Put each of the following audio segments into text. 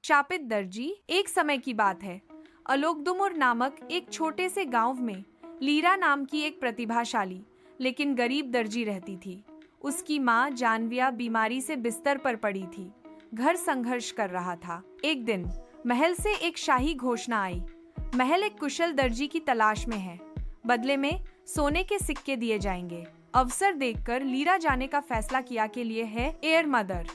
शापित दर्जी। एक समय की बात है, अलोकदुमुर नामक एक छोटे से गांव में लीरा नाम की एक प्रतिभाशाली लेकिन गरीब दर्जी रहती थी। उसकी माँ जानविया बीमारी से बिस्तर पर पड़ी थी। घर संघर्ष कर रहा था। एक दिन महल से एक शाही घोषणा आई। महल एक कुशल दर्जी की तलाश में है। बदले में सोने के सिक्के दिए जाएंगे। अवसर देखकर लीरा जाने का फैसला किया के लिए है एयर मदर।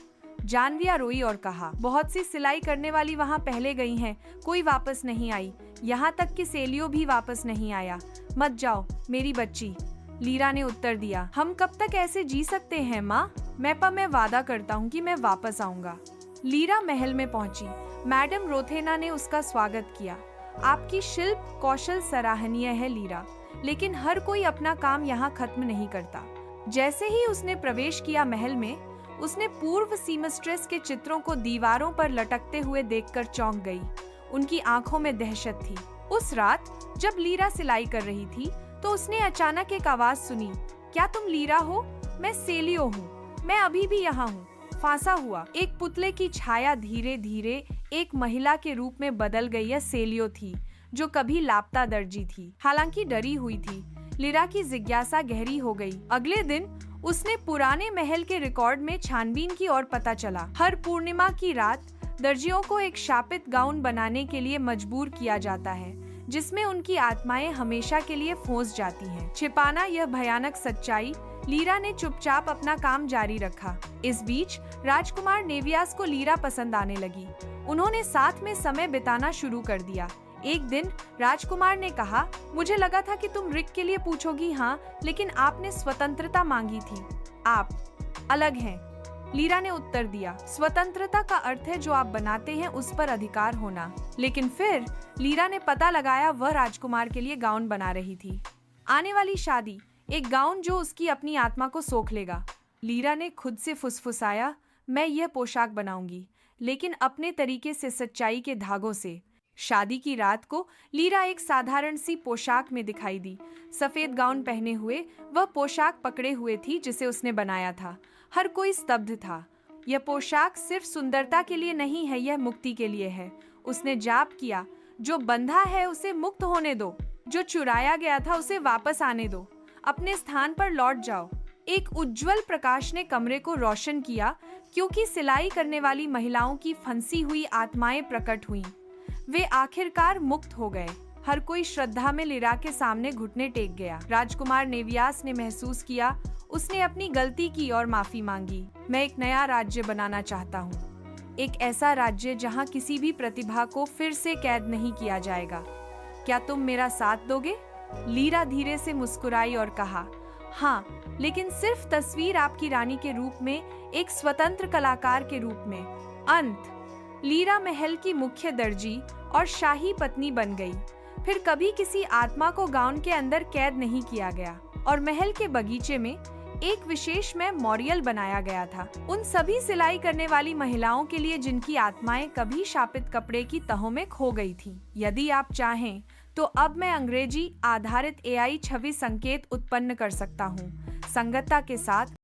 जानविया रोई और कहा, बहुत सी सिलाई करने वाली वहाँ पहले गई हैं, कोई वापस नहीं आई। यहाँ तक कि सेलियो भी वापस नहीं आया। मत जाओ मेरी बच्ची। लीरा ने उत्तर दिया, हम कब तक ऐसे जी सकते हैं माँ? मैं वादा करता हूँ कि मैं वापस आऊंगा। लीरा महल में पहुंची। मैडम रोथेना ने उसका स्वागत किया। आपकी शिल्प कौशल सराहनीय है लीरा, लेकिन हर कोई अपना काम यहाँ खत्म नहीं करता। जैसे ही उसने प्रवेश किया महल में, उसने पूर्व सीमस्ट्रेस के चित्रों को दीवारों पर लटकते हुए देखकर चौंक गई। उनकी आंखों में दहशत थी। उस रात जब लीरा सिलाई कर रही थी तो उसने अचानक एक आवाज सुनी, क्या तुम लीरा हो? मैं सेलियो हूँ। मैं अभी भी यहाँ हूँ, फांसा हुआ। एक पुतले की छाया धीरे धीरे एक महिला के रूप में बदल गई। यह सेलियो थी, जो कभी लापता दर्जी थी। हालांकि डरी हुई थी, लीरा की जिज्ञासा गहरी हो गई। अगले दिन उसने पुराने महल के रिकॉर्ड में छानबीन की और पता चला, हर पूर्णिमा की रात दर्जियों को एक शापित गाउन बनाने के लिए मजबूर किया जाता है, जिसमें उनकी आत्माएं हमेशा के लिए फंस जाती हैं। छिपाना यह भयानक सच्चाई, लीरा ने चुपचाप अपना काम जारी रखा। इस बीच राजकुमार नेवियास को लीरा पसंद आने लगी। उन्होंने साथ में समय बिताना शुरू कर दिया। एक दिन राजकुमार ने कहा, मुझे लगा था कि तुम रिक के लिए पूछोगी, हाँ, लेकिन आपने स्वतंत्रता मांगी थी। आप अलग हैं। लीरा ने उत्तर दिया, स्वतंत्रता का अर्थ है जो आप बनाते हैं उस पर अधिकार होना। लेकिन फिर लीरा ने पता लगाया वह राजकुमार के लिए गाउन बना रही थी। आने वाली शादी, एक गाउन जो उसकी अपनी आत्मा को सोख लेगा। लीरा ने खुद से फुसफुसाया, मैं यह पोशाक बनाऊंगी, लेकिन अपने तरीके से, सच्चाई के धागों से। शादी की रात को लीरा एक साधारण सी पोशाक में दिखाई दी। सफेद गाउन पहने हुए वह पोशाक पकड़े हुए थी जिसे उसने बनाया था। हर कोई स्तब्ध था। यह पोशाक सिर्फ सुंदरता के लिए नहीं है, यह मुक्ति के लिए है। उसने जाप किया, जो बंधा है उसे मुक्त होने दो, जो चुराया गया था उसे वापस आने दो, अपने स्थान पर लौट जाओ। एक उज्जवल प्रकाश ने कमरे को रोशन किया, क्योंकि सिलाई करने वाली महिलाओं की फंसी हुई आत्माएं प्रकट हुईं। वे आखिरकार मुक्त हो गए। हर कोई श्रद्धा में लीरा के सामने घुटने टेक गया। राजकुमार नेवियास ने महसूस किया, उसने अपनी गलती की और माफी मांगी। मैं एक नया राज्य बनाना चाहता हूँ, एक ऐसा राज्य जहाँ किसी भी प्रतिभा को फिर से कैद नहीं किया जाएगा। क्या तुम मेरा साथ दोगे? लीरा धीरे से मुस्कुराई और कहा, हाँ, लेकिन सिर्फ तस्वीर आपकी रानी के रूप में, एक स्वतंत्र कलाकार के रूप में। अंत। लीरा महल की मुख्य दर्जी और शाही पत्नी बन गई। फिर कभी किसी आत्मा को गाउन के अंदर कैद नहीं किया गया, और महल के बगीचे में एक विशेष मेमोरियल बनाया गया था उन सभी सिलाई करने वाली महिलाओं के लिए जिनकी आत्माएं कभी शापित कपड़े की तहों में खो गई थीं। यदि आप चाहें तो अब मैं अंग्रेजी आधारित AI छवि संकेत उत्पन्न कर सकता हूँ, संगतता के साथ।